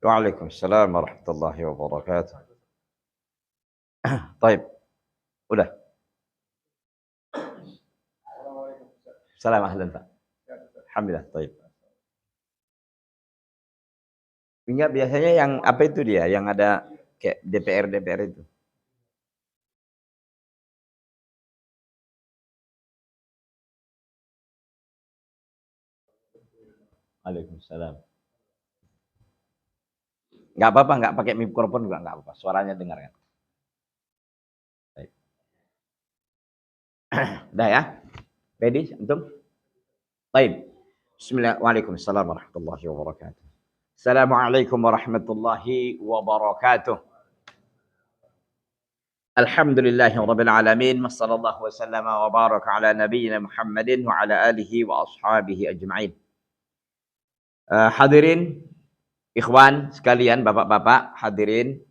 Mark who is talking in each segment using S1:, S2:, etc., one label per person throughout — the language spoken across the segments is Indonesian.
S1: Waalaikumsalam warahmatullahi wabarakatuh. Taib, udah. Salam ahlan Pak. Alhamdulillah, taib. Enggak, biasanya yang apa itu dia, yang ada kayak DPR itu. Waalaikumsalam. Enggak apa-apa, enggak pakai mikrofon juga enggak apa-apa. Suaranya dengar kan. Baik. Udah ya? Ready antum? Baik. Bismillah. Waalaikumsalam warahmatullahi wabarakatuh. Assalamualaikum warahmatullahi wabarakatuh. Alhamdulillahi rabbil alamin. Wassallallahu wasallama wa baraka ala nabiyyina Muhammadin wa ala alihi wa ashabihi ajma'in. Hadirin, ikhwan sekalian, bapak-bapak, hadirin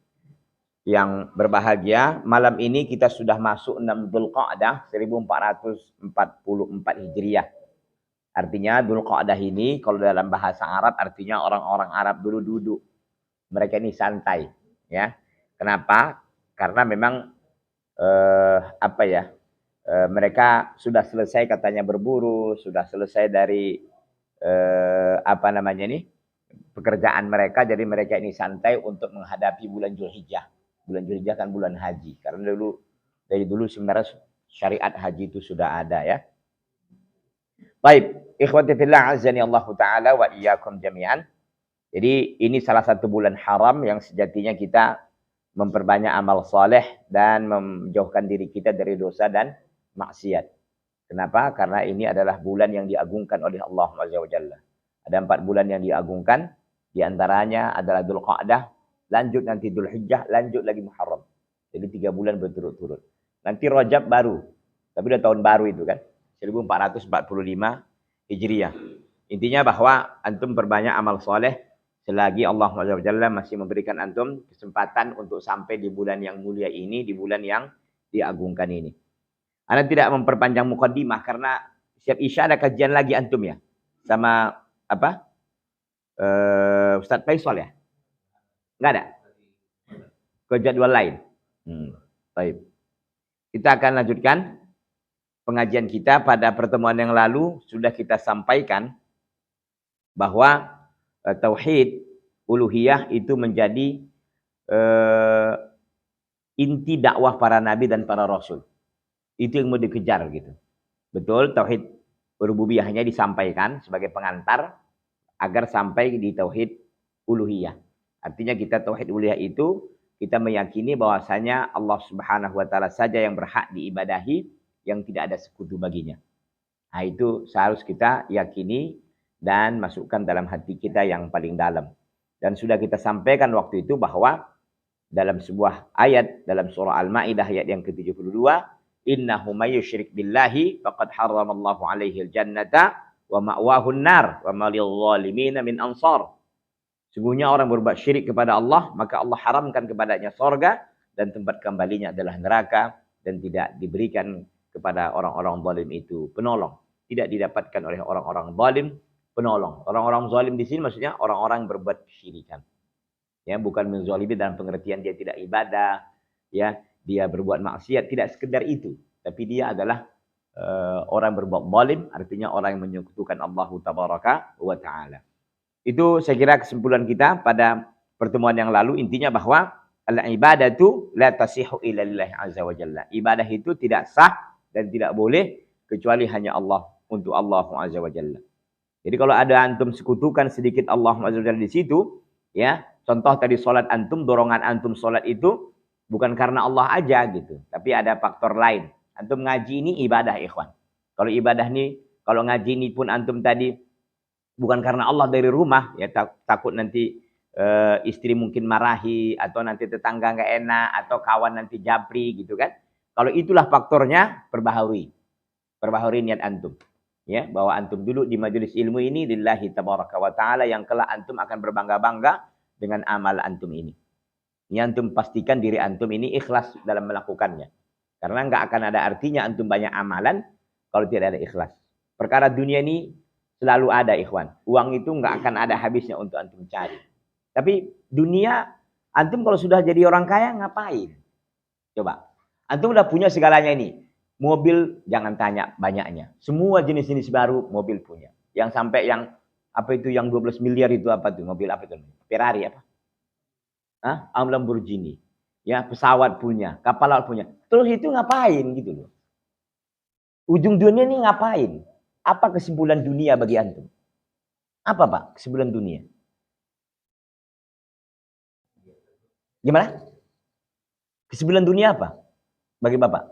S1: yang berbahagia, malam ini kita sudah masuk 6 Dzulqa'dah 1444 Hijriah. Artinya Dzulqa'dah ini kalau dalam bahasa Arab artinya orang-orang Arab dulu duduk. Mereka ini santai, ya. Kenapa? Karena memang mereka sudah selesai katanya berburu, sudah selesai dari pekerjaan mereka, jadi mereka ini santai untuk menghadapi bulan Zulhijjah. Bulan Zulhijjah kan bulan haji, karena dari dulu sebenarnya syariat haji itu sudah ada ya. Baik, ikhwati fillah azani Allah taala wa iyyakum jami'an. Jadi ini salah satu bulan haram yang sejatinya kita memperbanyak amal saleh dan menjauhkan diri kita dari dosa dan maksiat. Kenapa? Karena ini adalah bulan yang diagungkan oleh Allah Azza wa Jalla. Ada 4 bulan yang diagungkan, di antaranya adalah Dzulqa'dah, lanjut nanti Dzulhijjah, lanjut lagi Muharram. Jadi 3 bulan berturut-turut. Nanti Rajab baru, tapi udah tahun baru itu kan, 1445 Hijriah. Intinya bahwa antum perbanyak amal soleh selagi Allah Azza wa Jalla masih memberikan antum kesempatan untuk sampai di bulan yang mulia ini, di bulan yang diagungkan ini. Anda tidak memperpanjang mukaddimah karena setiap Isya ada kajian lagi antum ya. Sama apa? Ustadz Faisal ya? Enggak ada? Ke jadwal lain. Baik. Kita akan lanjutkan pengajian kita. Pada pertemuan yang lalu sudah kita sampaikan bahwa tauhid uluhiyah itu menjadi inti dakwah para nabi dan para rasul. Itu yang mau dikejar gitu. Betul, tauhid rububiyahnya disampaikan sebagai pengantar agar sampai di tauhid uluhiyah. Artinya kita tauhid uluhiyah itu kita meyakini bahwasanya Allah Subhanahu wa taala saja yang berhak diibadahi, yang tidak ada sekutu baginya. Nah, itu seharus kita yakini dan masukkan dalam hati kita yang paling dalam. Dan sudah kita sampaikan waktu itu bahwa dalam sebuah ayat dalam surah Al-Maidah ayat yang ke-72, innahu may yusyrik billahi faqad harramallahu alaihi al-jannata wa ma'wahu an-nar wa ma lidh-dhalimin min ansar. Sungguhnya orang berbuat syirik kepada Allah, maka Allah haramkan kepadanya surga dan tempat kembalinya adalah neraka, dan tidak diberikan kepada orang-orang zalim itu penolong. Tidak didapatkan oleh orang-orang zalim penolong. Orang-orang zalim di sini maksudnya orang-orang berbuat kesyirikan. Ya, bukan menzalimi dalam pengertian dia tidak ibadah, ya, dia berbuat maksiat, tidak sekedar itu, tapi dia adalah orang berbuat zalim, artinya orang yang menyekutukan Allah tabaraka wa taala. Itu saya kira kesimpulan kita pada pertemuan yang lalu. Intinya bahwa al-ibadatu la tasihu illa lillahi azza wa jalla. Ibadah itu tidak sah dan tidak boleh kecuali hanya Allah, untuk Allah azza wa jalla. Jadi kalau ada antum sekutukan sedikit Allah azza wa jalla di situ, ya, contoh tadi salat antum, dorongan antum salat itu bukan karena Allah aja gitu, tapi ada faktor lain. Antum ngaji ini ibadah, ikhwan. Kalau ibadah nih, kalau ngaji ini pun antum tadi bukan karena Allah dari rumah, ya takut nanti istri mungkin marahi, atau nanti tetangga nggak enak, atau kawan nanti japri gitu kan. Kalau itulah faktornya, perbaharui niat antum. Ya, bahwa antum dulu di majelis ilmu ini lillahi tabaraka wa ta'ala, yang kelak antum akan berbangga-bangga dengan amal antum ini. Ini antum pastikan diri antum ini ikhlas dalam melakukannya. Karena nggak akan ada artinya antum banyak amalan kalau tidak ada ikhlas. Perkara dunia ini selalu ada, ikhwan. Uang itu nggak akan ada habisnya untuk antum cari. Tapi dunia, antum kalau sudah jadi orang kaya ngapain? Coba. Antum udah punya segalanya ini. Mobil jangan tanya banyaknya. Semua jenis-jenis baru mobil punya. Yang sampai yang apa itu yang 12 miliar itu apa tuh? Mobil apa itu? Ferrari apa? Hah? Lamborghini. Ya, pesawat punya, kapal laut punya. Terus itu ngapain gitu loh. Ujung dunia ini ngapain? Apa kesimpulan dunia bagi antum? Apa Pak kesimpulan dunia? Gimana? Kesimpulan dunia apa? Bagi Bapak?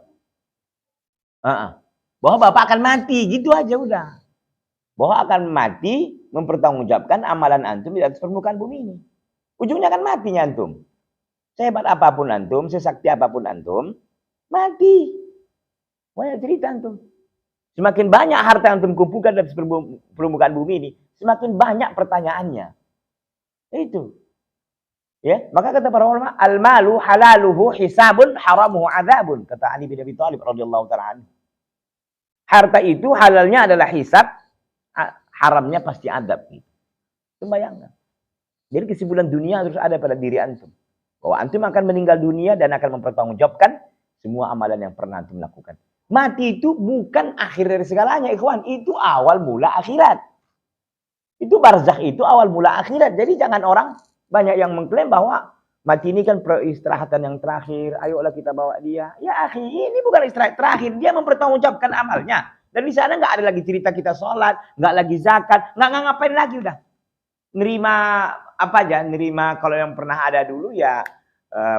S1: Bahwa Bapak akan mati, gitu aja udah. Bahwa akan mati mempertanggungjawabkan amalan antum di atas permukaan bumi ini. Ujungnya akan matinya antum. Sehebat apapun antum, sesakti apapun antum, mati. Banyak cerita antum. Semakin banyak harta yang antum kumpulkan di permukaan bumi ini, semakin banyak pertanyaannya. Itu. Ya, maka kata para ulama, al-malu halaluhu hisabun haramuhu adzabun, kata Ali bin Abi Thalib radhiyallahu ta'ala anhu. Harta itu halalnya adalah hisab, haramnya pasti adab. Itu bayangkan. Jadi kesimpulan dunia harus ada pada diri antum. Bahwa antum akan meninggal dunia dan akan mempertanggungjawabkan semua amalan yang pernah antum lakukan. Mati itu bukan akhir dari segalanya, ikhwan. Itu awal mula akhirat. Itu barzakh, itu awal mula akhirat. Jadi jangan orang banyak yang mengklaim bahwa mati ini kan peristirahatan yang terakhir. Ayolah kita bawa dia. Ya akhi, ini bukan istirahat terakhir. Dia mempertanggungjawabkan amalnya. Dan di sana nggak ada lagi cerita kita sholat, nggak lagi zakat, nggak ngapain lagi udah. Nerima apa aja, nerima kalau yang pernah ada dulu ya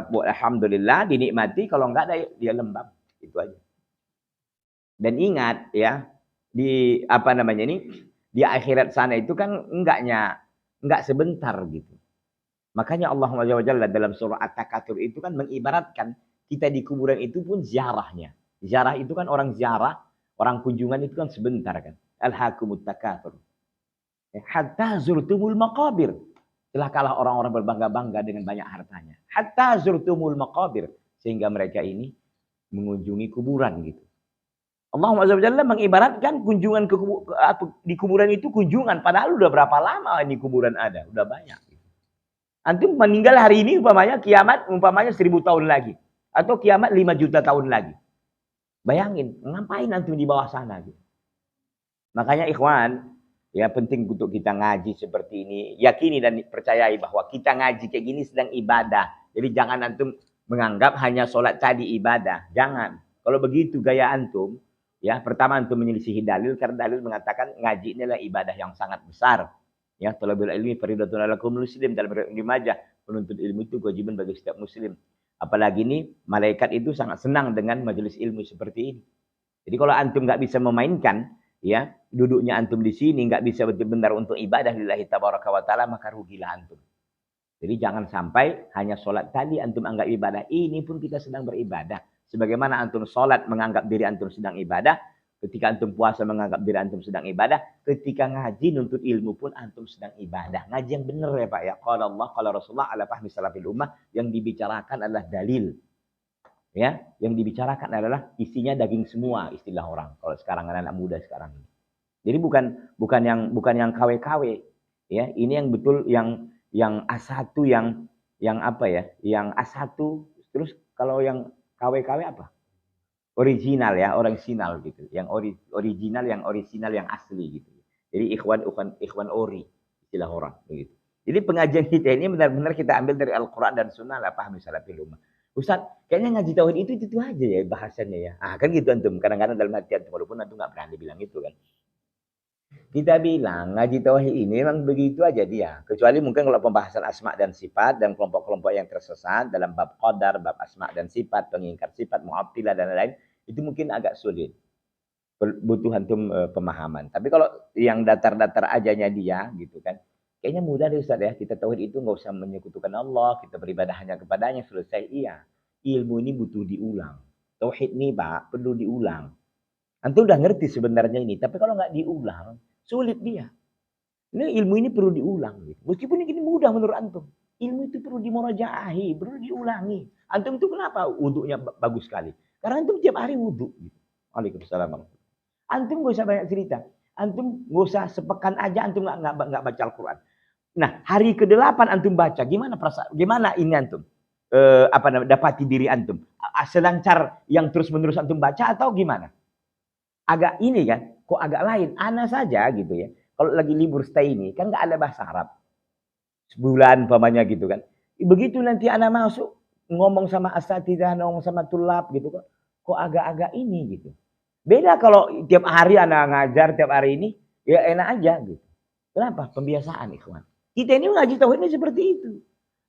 S1: alhamdulillah dinikmati, kalau nggak ada dia lembab. Itu aja. Dan ingat ya, di apa namanya ini, di akhirat sana itu kan enggak sebentar gitu. Makanya Allah SWT dalam surah At-Takatsur itu kan mengibaratkan kita di kuburan itu pun ziarahnya. Ziarah itu kan orang ziarah, orang kunjungan itu kan sebentar kan. Alhaakumut takatsur. Hatta zurtumul maqabir. Celakalah orang-orang berbangga-bangga dengan banyak hartanya. Hatta zurtumul maqabir. Sehingga mereka ini mengunjungi kuburan gitu. Allah SWT mengibaratkan kunjungan di kuburan itu kunjungan. Padahal udah berapa lama ini kuburan ada. Udah banyak. Antum meninggal hari ini umpamanya kiamat umpamanya 1000 tahun lagi. Atau kiamat 5 juta tahun lagi. Bayangin, ngapain antum di bawah sana gitu. Makanya ikhwan, ya penting untuk kita ngaji seperti ini. Yakini dan percayai bahwa kita ngaji kayak gini sedang ibadah. Jadi jangan antum menganggap hanya sholat tadi ibadah. Jangan. Kalau begitu gaya antum, ya pertama antum menyelisihi dalil. Karena dalil mengatakan ngaji ini adalah ibadah yang sangat besar. Ya, talabul ilmi faridatun 'alal kulli muslim, dalam riwayat Ibnu Majah, penuntut ilmu itu kewajiban bagi setiap muslim. Apalagi ini malaikat itu sangat senang dengan majelis ilmu seperti ini. Jadi kalau antum nggak bisa memainkan, ya duduknya antum di sini nggak bisa benar-benar untuk ibadah lillahi tabaraka wa taala, maka rugilah antum. Jadi jangan sampai hanya sholat tadi antum anggap ibadah. Ini pun kita sedang beribadah. Sebagaimana antum sholat menganggap diri antum sedang ibadah. Ketika antum puasa menganggap diri antum sedang ibadah. Ketika ngaji nuntut ilmu pun antum sedang ibadah. Ngaji yang benar ya Pak ya. Qala Allah, qala Rasulullah ala fahmi salafil ummah. Yang dibicarakan adalah dalil. Ya, yang dibicarakan adalah isinya daging semua istilah orang. Kalau sekarang anak-anak muda sekarang. Jadi bukan yang KW-KW. Ya, ini yang betul yang A1 yang apa ya? Yang A1 terus kalau yang KW-KW apa? Original ya, original gitu. Yang original, yang asli gitu. Jadi ikhwan ori istilah orang begitu. Jadi pengajian kita ini benar-benar kita ambil dari Al-Qur'an dan Sunnah lah pahmi salafil ummah. Ustaz, kayaknya ngaji tauhid itu aja ya bahasannya ya. Ah kan gitu antum. Kadang-kadang dalam hati antum walaupun antum enggak berani bilang itu kan. Kita bilang ngaji tauhid ini memang begitu aja dia. Kecuali mungkin kalau pembahasan asma dan sifat dan kelompok-kelompok yang tersesat dalam bab qadar, bab asma dan sifat, pengingkar sifat, mu'attilah dan lain-lain, itu mungkin agak sulit. Butuh antum pemahaman. Tapi kalau yang datar-datar ajanya dia gitu kan, kayaknya mudah deh Ustaz ya. Kita tauhid itu nggak usah menyekutukan Allah, kita beribadah hanya kepadanya, selesai. Iya. Ilmu ini butuh diulang. Tauhid ini Pak perlu diulang. Antum udah ngerti sebenarnya ini, tapi kalau nggak diulang, sulit dia. Ini ilmu ini perlu diulang. Gitu. Meskipun ini mudah menurut antum. Ilmu itu perlu dimurajaahi, perlu diulangi. Antum itu kenapa wudhunya bagus sekali? Karena antum tiap hari wudhu. Gitu. Waalaikumsalam. Antum gak usah banyak cerita. Antum gak usah sepekan aja antum nggak baca Al-Quran. Nah, hari ke-8 antum baca, gimana perasaan? Gimana ini antum? Dapati diri antum? Selancar yang terus-menerus antum baca atau gimana? Agak ini kan, kok agak lain. Ana saja gitu ya. Kalau lagi libur stay ini, kan nggak ada bahasa Arab. Sebulan pamannya gitu kan. Begitu nanti ana masuk, ngomong sama asatidzah, ngomong sama tulab gitu kok. Kok agak-agak ini gitu. Beda kalau tiap hari ana ngajar, tiap hari ini, ya enak aja gitu. Kenapa? Pembiasaan ikhwan. Kita ini ngaji tauhid ini seperti itu.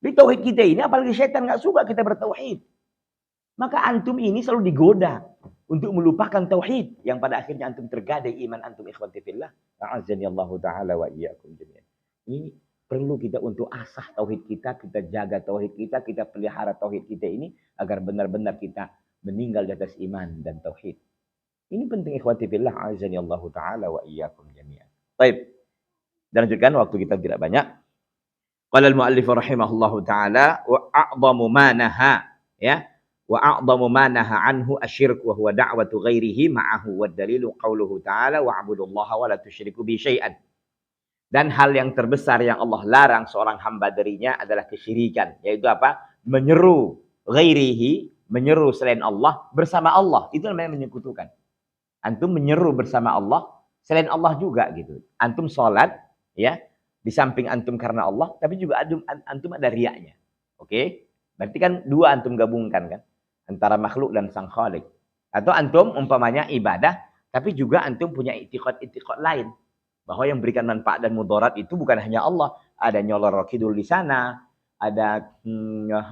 S1: Di tauhid kita ini, apalagi setan nggak suka kita bertauhid. Maka antum ini selalu digoda untuk melupakan tauhid yang pada akhirnya antum tergadai iman antum ikhwati fillah. A'azzani Allah taala wa iyyakum jami'an. Ini perlu kita untuk asah tauhid kita jaga tauhid kita pelihara tauhid kita ini agar benar-benar kita meninggal di atas iman dan tauhid. Ini penting ikhwati fillah. A'azzani Allah taala wa iyyakum jami'an. Baik. Dan lanjutkan, waktu kita tidak banyak. Qala al-mu'allif rahimahullahu taala wa a'dhamu ma naha, ya. Wa a'dhamu ma naha anhu asyirk wa huwa da'watu ghairihi ma'ahu wa dalilu qauluhu ta'ala wa'budullaha wa la tusyriku bi syai'an. Dan hal yang terbesar yang Allah larang seorang hamba darinya adalah kesyirikan, yaitu apa? Menyeru ghairihi, menyeru selain Allah bersama Allah. Itu namanya menyekutukan. Antum menyeru bersama Allah selain Allah juga gitu. Antum salat, ya, di samping antum karena Allah, tapi juga antum ada riaknya. Oke? Berarti kan dua antum gabungkan kan, antara makhluk dan sang khalik. Atau antum umpamanya ibadah, tapi juga antum punya itikad lain, bahwa yang berikan manfaat dan mudarat itu bukan hanya Allah. Ada nyolor kidul di sana, ada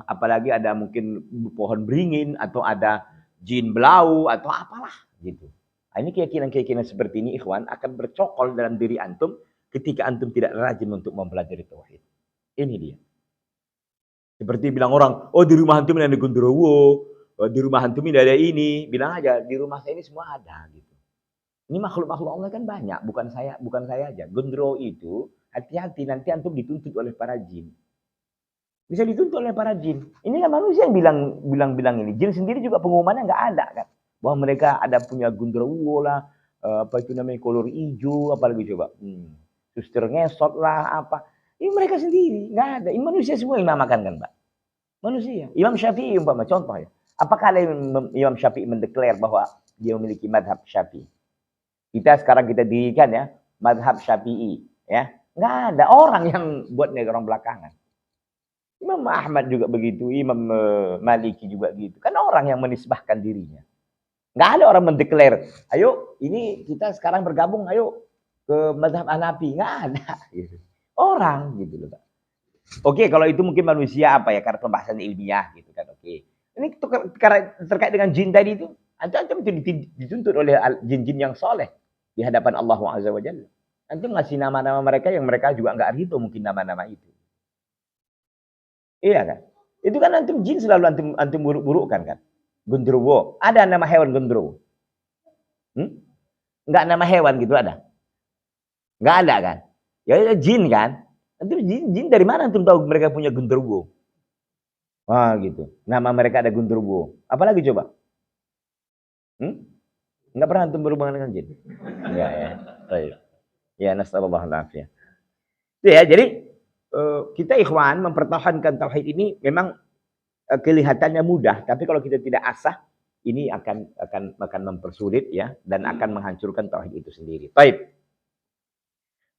S1: apalagi ada mungkin pohon beringin, atau ada jin belau, atau apalah gitu. Nah, ini keyakinan-keyakinan seperti ini ikhwan akan bercokol dalam diri antum ketika antum tidak rajin untuk mempelajari tauhid. Ini dia. Seperti bilang orang, oh di rumah antum ini ada gondrowo, di rumah antum ini ada ini. Bilang aja, di rumah saya ini semua ada gitu. Ini makhluk-makhluk Allah kan banyak, bukan saya aja. Gondrowo itu, hati-hati nanti antum dituntut oleh para jin. Bisa dituntut oleh para jin. Ini kan manusia yang bilang ini. Jin sendiri juga pengumumannya nggak ada kan. Bahwa mereka ada punya gondrowo lah, apa itu namanya, kolor hijau, apalagi coba. Suster ngesot lah apa. Ini mereka sendiri, nggak ada. Ini manusia semua yang namakan kan, Pak? Manusia. Imam Syafi'i umpama contoh ya. Apakah ada Imam Syafi'i mendeklar bahwa dia memiliki madhab Syafi'i? Sekarang kita dirikan ya, madhab Syafi'i, ya. Nggak ada orang yang buatnya orang belakangan. Imam Ahmad juga begitu, Imam Maliki juga gitu. Kan orang yang menisbahkan dirinya. Nggak ada orang mendeklar, ayo ini kita sekarang bergabung, ayo ke mazhab Hanafi. Nggak ada gitu. Orang gitu loh Pak. Oke, kalau itu mungkin manusia apa ya, karena pembahasan ilmiah gitu kan. Oke, ini karena terkait dengan jin tadi itu, antum itu dituntut oleh jin-jin yang soleh di hadapan Allah Azza wa Jalla. Antum ngasih nama-nama mereka yang mereka juga nggak ridho mungkin nama-nama itu. Iya kan? Itu kan antum jin selalu antum buruk-burukkan kan. Gondrowo, ada nama hewan gondrowo? Nggak nama hewan gitu ada? Nggak ada kan? Ya jin kan? Antum jin dari mana antum tahu mereka punya gondrowo? Wah gitu. Nama mereka ada gondrowo. Apalagi coba? Nggak pernah antum berhubungan dengan jin? Enggak ya. Baik. Ya, nasallallahu alaihi. Ya, jadi kita ikhwan mempertahankan tauhid ini memang kelihatannya mudah, tapi kalau kita tidak asah, ini akan mempersulit ya, dan akan menghancurkan tauhid itu sendiri. Baik.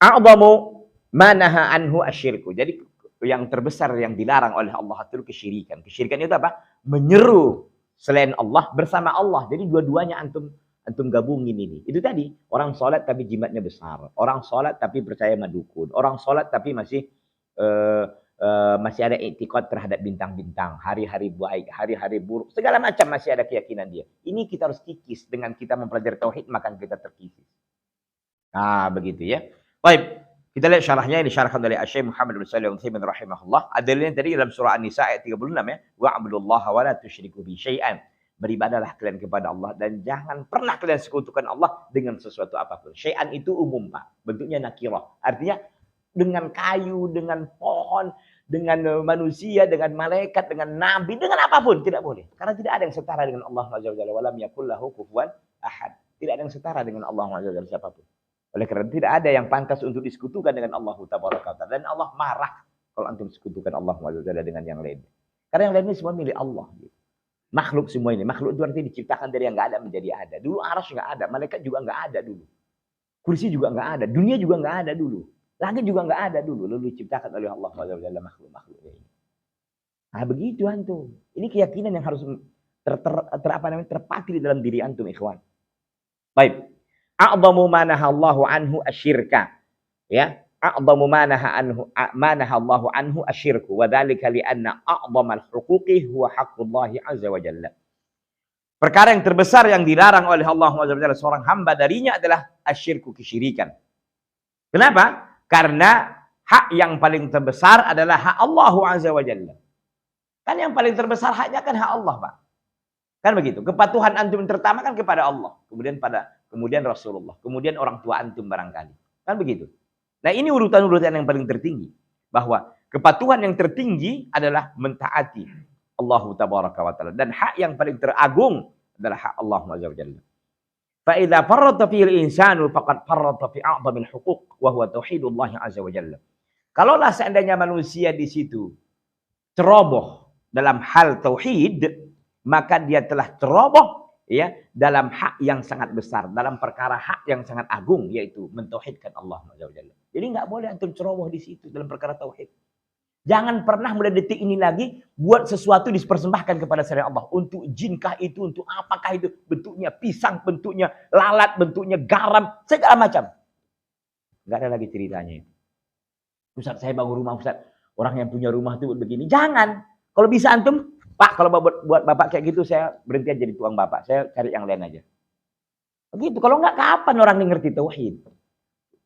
S1: A'dhamu ma naha anhu asyirku. Jadi yang terbesar yang dilarang oleh Allah itu kesyirikan. Kesyirikan itu apa? Menyeru selain Allah bersama Allah. Jadi dua-duanya antum gabungin ini. Itu tadi, orang sholat tapi jimatnya besar. Orang sholat tapi percaya sama dukun. Orang sholat tapi masih ada i'tiqad terhadap bintang-bintang, hari-hari baik, hari-hari buruk, segala macam masih ada keyakinan dia. Ini kita harus kikis dengan kita mempelajari tauhid, maka kita terkikis. Nah, begitu ya. Baik, kita lihat syarahnya, ini syarahkan oleh Syekh Muhammad bin Shalih Al-Utsaimin rahimahullah. Adalnya tadi dalam surah An-Nisa ayat 36 ya, wa'budullaha wa la tusyriku bi syai'an. Beribadahlah kalian kepada Allah dan jangan pernah kalian sekutukan Allah dengan sesuatu apapun. Syai'an itu umum, Pak. Bentuknya nakirah. Artinya dengan kayu, dengan pohon, dengan manusia, dengan malaikat, dengan nabi, dengan apapun tidak boleh. Karena tidak ada yang setara dengan Allah Azza wa Jalla. Walam yakul lahu kufuwan ahad. Tidak ada yang setara dengan Allah Azza wa Jalla siapapun. Oleh karena itu tidak ada yang pantas untuk disekutukan dengan Allah Tabaraka wa Ta'ala. Dan Allah marah kalau antum sekutukan Allah dengan yang lain. Karena yang lain ini semua milik Allah. Makhluk semua ini. Makhluk itu artinya diciptakan dari yang nggak ada menjadi ada. Dulu arsy nggak ada. Malaikat juga nggak ada dulu. Kursi juga nggak ada. Dunia juga nggak ada dulu. Langit juga nggak ada dulu. Lalu diciptakan oleh Allah makhluk-makhluknya ini. Nah begitu antum. Ini keyakinan yang harus terpatri dalam diri antum, ikhwan. Baik. A'dhamu ma nahallahu anhu asyirka. Ya. A'dhamu ma nahallahu anhu asyirku. Wa dzalika li anna a'dhamal huquqi huwa haqqullahi azza wa jalla. Perkara yang terbesar yang dilarang oleh Allah azza wa jalla seorang hamba darinya adalah asyirku, kesyirikan. Kenapa? Karena hak yang paling terbesar adalah hak Allah azza wa jalla. Kan yang paling terbesar haknya kan hak Allah, Pak. Kan begitu. Kepatuhan antum terutama kan kepada Allah, kemudian Rasulullah, kemudian orang tua antum barangkali. Kan begitu. Nah, ini urutan-urutan yang paling tertinggi, bahwa kepatuhan yang tertinggi adalah mentaati Allah Tabaraka wa Ta'ala, dan hak yang paling teragung adalah hak Allah azza wa jalla. Fa idza farrata fil insanu faqad farrata fi a'dhamil huquq wa huwa tauhidullah azza wa jalla. Kalaulah seandainya manusia di situ ceroboh dalam hal tauhid, maka dia telah ceroboh ya dalam hak yang sangat besar, dalam perkara hak yang sangat agung, yaitu mentauhidkan Allah azza wa jalla. Jadi nggak boleh antum ceroboh di situ dalam perkara tauhid. Jangan pernah mulai detik ini lagi buat sesuatu dipersembahkan kepada selain Allah. Untuk jinkah itu, untuk apakah itu. Bentuknya pisang, bentuknya lalat, bentuknya garam, segala macam. Nggak ada lagi ceritanya. Ustaz, saya bangun rumah, Ustaz. Orang yang punya rumah itu begini. Jangan. Kalau bisa antum, Pak, kalau buat bapak kayak gitu, saya berhenti aja jadi tuang bapak. Saya cari yang lain aja. Begitu. Kalau nggak, kapan orang ini ngerti tauhid?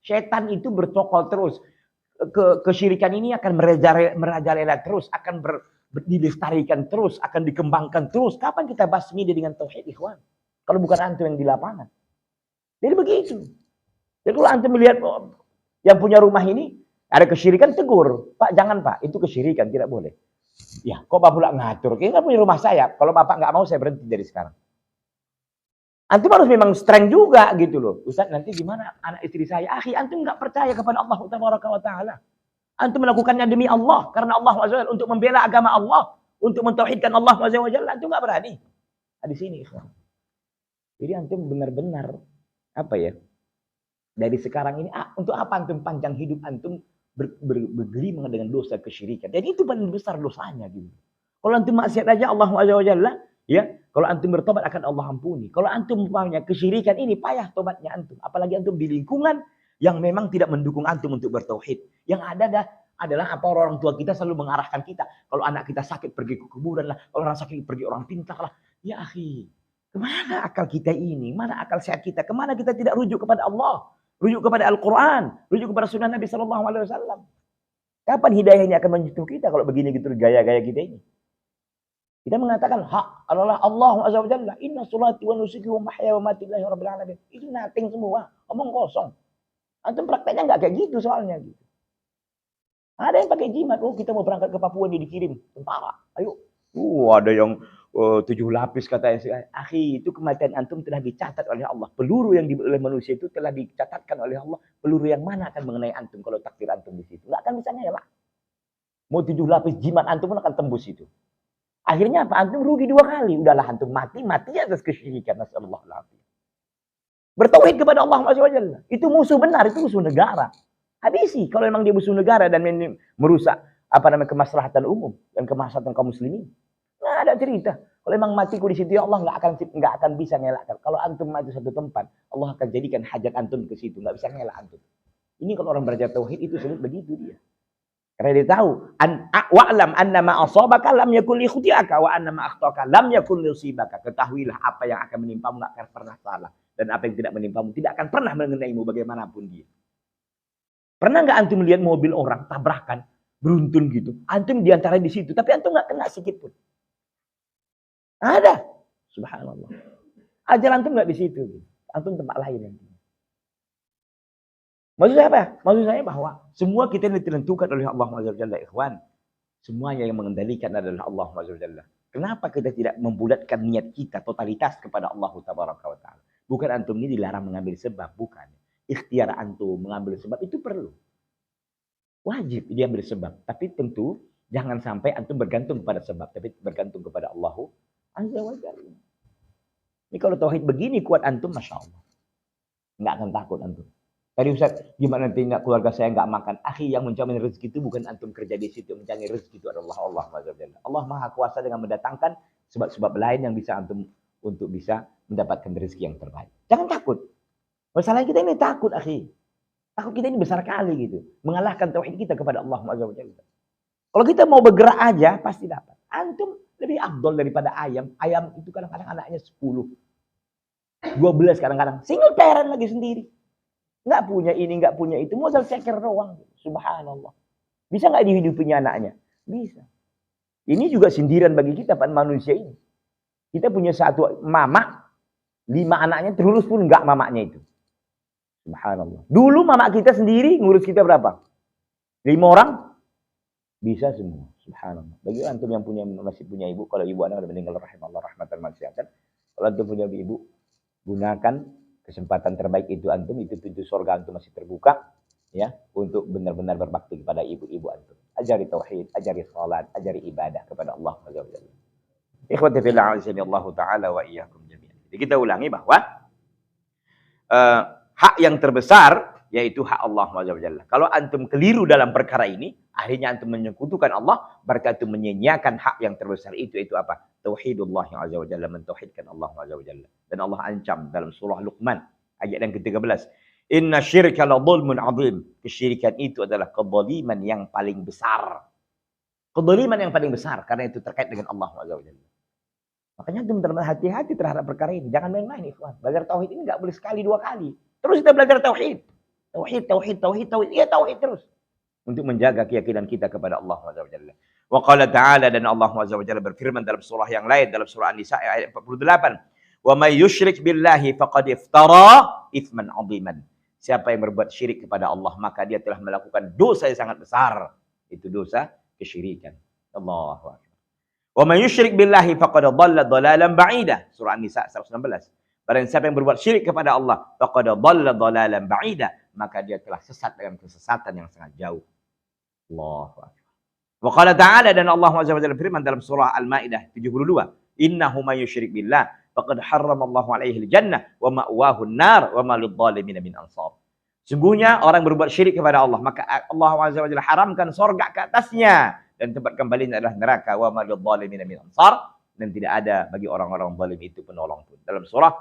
S1: Setan itu bercokol terus. Kesyirikan ini akan merajalela terus, akan dilestarikan terus, akan dikembangkan terus. Kapan kita basmi dia dengan tauhid, ikhwan? Kalau bukan antum yang di lapangan. Jadi begitu. Jadi kalau antum melihat yang punya rumah ini ada kesyirikan, tegur. Pak, jangan Pak, itu kesyirikan, tidak boleh. Ya, kok Bapak pula ngatur? Ini kan punya rumah saya. Kalau Bapak nggak mau, saya berhenti dari sekarang. Antum harus memang strength juga gitu loh. Ustaz, nanti gimana anak istri saya? Akhi, antum nggak percaya kepada Allah Tabaraka wa Ta'ala. Antum melakukannya demi Allah. Karena Allah SWT untuk membela agama Allah. Untuk mentauhidkan Allah SWT. Antum nggak berani. Nah, di sini. Jadi antum benar-benar, apa ya, dari sekarang ini, untuk apa antum panjang hidup antum bergelimang dengan dosa kesyirikan. Jadi itu paling besar dosanya gitu. Kalau antum maksiat aja Allah SWT, ya, kalau antum bertobat akan Allah ampuni. Kalau antum punya kesyirikan ini, payah tobatnya antum. Apalagi antum di lingkungan yang memang tidak mendukung antum untuk bertauhid. Yang ada adalah apa, orang tua kita selalu mengarahkan kita. Kalau anak kita sakit, pergi ke kuburan lah. Kalau orang sakit, pergi orang pintar lah. Ya akhi, kemana akal kita ini? Mana akal sehat kita? Kemana kita tidak rujuk kepada Allah? Rujuk kepada Al-Quran. Rujuk kepada sunnah Nabi SAW. Kapan hidayah ini akan menyentuh kita kalau begini gitu gaya-gaya kita ini? Kita mengatakan hak adalah Allah azza wa jalla. Inna sholati wa nusuki wa mahyaya wa mati lillahi rabbil alamin. Itu nothing semua, omong kosong. Antum prakteknya enggak kayak gitu soalnya gitu. Ada yang pakai jimat, oh kita mau berangkat ke Papua nih, dikirim tentara. Ayo. Ada yang 7 lapis katanya. Akhi, itu kematian antum telah dicatat oleh Allah. Peluru yang dibeli oleh manusia itu telah dicatatkan oleh Allah. Peluru yang mana akan mengenai antum kalau takdir antum di situ? Enggak akan bisa ngelak. Mau 7 lapis jimat antum pun akan tembus itu. Akhirnya apa? Antum rugi 2 kali. Udahlah antum mati atas kesyirikan. Nasallallahu alaihi. Bertauhid kepada Allah SWT. Itu musuh benar, itu musuh negara. Habisi kalau memang dia musuh negara dan merusak kemaslahatan umum dan kemaslahatan kaum muslimin. Nggak ada cerita. Kalau memang matiku di situ, ya Allah nggak akan bisa ngelakkan. Kalau antum mati satu tempat, Allah akan jadikan hajat antum ke situ, nggak bisa ngelak antum. Ini kalau orang belajar tauhid itu sulit begitu dia. Karena dia tahu, wa'lam anna ma asabaka lam yakun li khuti'aka wa anna ma akhtaka lam yakun li usibaka. Ketahuilah apa yang akan menimpamu enggak akan pernah salah, dan apa yang tidak menimpamu tidak akan pernah mengenaimu bagaimanapun dia. Pernah enggak antum melihat mobil orang tabrakan beruntun gitu? Antum di antara di situ, tapi antum enggak kena sedikit pun. Ada. Subhanallah. Ajal antum enggak di situ. Antum tempat lain nanti. Maksud saya apa? Maksud saya bahwa semua kita ini ditentukan oleh Allah SWT, ikhwan. Semuanya yang mengendalikan adalah Allah SWT. Kenapa kita tidak membulatkan niat kita totalitas kepada Allah Taala? Bukan antum ini dilarang mengambil sebab, bukan. ikhtiar antum mengambil sebab itu perlu. Wajib dia bersebab, tapi tentu jangan sampai antum bergantung pada sebab, tapi bergantung kepada Allah Azza wa Jalla. Ini kalau tauhid begini kuat antum, masya Allah, nggak akan takut antum. Tadi Ustaz, gimana nanti nggak keluarga saya nggak makan? Akhi, yang menjamin rezeki itu bukan antum kerja di situ, mencari rezeki itu adalah Allah Azza wa Jalla. Allah Maha Kuasa dengan mendatangkan sebab-sebab lain yang bisa antum untuk bisa mendapatkan rezeki yang terbaik. Jangan takut. Masalah kita ini takut, akhi. Takut kita ini besar kali gitu. Mengalahkan tauhid kita kepada Allah Azza wa Jalla. Kalau kita mau bergerak aja, pasti dapat. Antum lebih afdol daripada ayam. Ayam itu kadang-kadang anaknya 10. 12 kadang-kadang. Single parent lagi sendiri. Nggak punya ini, nggak punya itu. Modal ceker doang. Subhanallah. Bisa nggak dihidupinya anaknya? Bisa. Ini juga sindiran bagi kita, Pak, manusia ini. Kita punya satu mama, 5 anaknya terus pun nggak mamaknya itu. Subhanallah. Dulu mama kita sendiri ngurus kita berapa? 5 orang? Bisa semua. Subhanallah. Bagi antum yang masih punya ibu, kalau ibu anda sudah meninggal rahimahullah rahmatan masyarakat, kalau antum punya ibu, gunakan kesempatan terbaik itu antum, itu pintu surga antum masih terbuka ya, untuk benar-benar berbakti kepada ibu-ibu antum. Ajari tauhid, ajari salat, ajari ibadah kepada Allah Azza wa Jalla. Ikhwati fillah Allah taala wa iyyakum jami'an. Jadi kita ulangi bahwa hak yang terbesar yaitu hak Allah Azza wa Jalla. Kalau antum keliru dalam perkara ini, akhirnya antum menyekutukan Allah, berarti antum menyanyiakan hak yang terbesar itu apa? Tauhidullah Azza wa Jalla, mentauhidkan Allah Azza wa Jalla. Dan Allah ancam dalam surah Luqman ayat yang ke-13, inna syirka la dhulmun azim. Kesyirikan itu adalah kezaliman yang paling besar. Kezaliman yang paling besar karena itu terkait dengan Allah Azza wa Jalla. Makanya antum hati-hati terhadap perkara ini. Jangan main-main, ikhwan. Belajar tauhid ini enggak boleh sekali 2 kali. Terus kita belajar tauhid. Tauhid. Ya tauhid terus. Untuk menjaga keyakinan kita kepada Allah Azza wa Jalla. Wa qala ta'ala, dan Allah Azza wa Jalla berfirman dalam surah yang lain, dalam surah An-Nisa ayat 48. Wa may yusyrik billahi faqad iftara itsman 'aziman. Siapa yang berbuat syirik kepada Allah, maka dia telah melakukan dosa yang sangat besar. Itu dosa kesyirikan. Allahu akbar. Wa may yusyrik billahi faqad dhalla dhalalan ba'ida. Surah An-Nisa 116. Barang siapa yang berbuat syirik kepada Allah, faqad dhalla dhalalan ba'ida, maka dia telah sesat dengan kesesatan yang sangat jauh. Allahu akbar. Wa qala ta'ala, dan Allah Azza wa Jalla firman dalam surah Al-Maidah 72, innahu may yusyrik billah faqad harramallahu alaihi al-jannah wa ma'wahu an-nar wa ma lidh-dhalimin min ansar. Sungguhnya orang berbuat syirik kepada Allah, maka Allah Azza wa Jalla haramkan surga ke atasnya dan tempat kembalinya adalah neraka, wa ma lidh-dhalimin min ansar, dan tidak ada bagi orang-orang zalim itu penolong pun. Dalam surah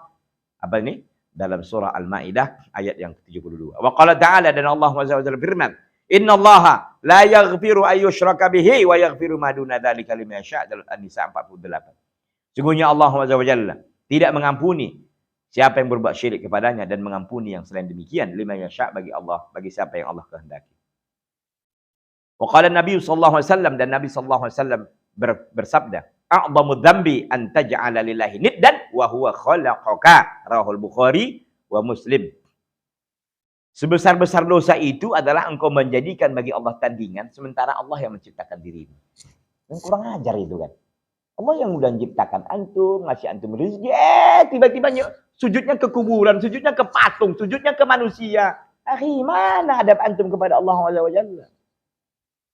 S1: apa ini? Dalam surah Al-Maidah ayat yang ke-72. Wa qala ta'ala, dan Allah Azza wa Jalla firman, innallaha la yaghfiru ay yushraka bihi wa yaghfiru ma duna dzalika liman yasha. Dalam An-Nisa 48. Sungguhnya Allah Azza wa Jalla tidak mengampuni siapa yang berbuat syirik kepadanya, dan mengampuni yang selain demikian liman yasha, bagi Allah, bagi siapa yang Allah kehendaki. Wa qala Nabi sallallahu alaihi wasallam, dan Nabi sallallahu alaihi wasallam bersabda, a'dhamu dzambi an taj'ala lillahi niddan wa huwa khalaqaka. Rawahul Bukhari wa Muslim. Sebesar-besar dosa itu adalah engkau menjadikan bagi Allah tandingan, sementara Allah yang menciptakan dirimu. Dan kurang ajar itu kan. Allah yang udah menciptakan antum, ngasih antum rezeki, tiba-tiba sujudnya ke kuburan, sujudnya ke patung, sujudnya ke manusia. Akhi, mana adab antum kepada Allah Azza wa Jalla?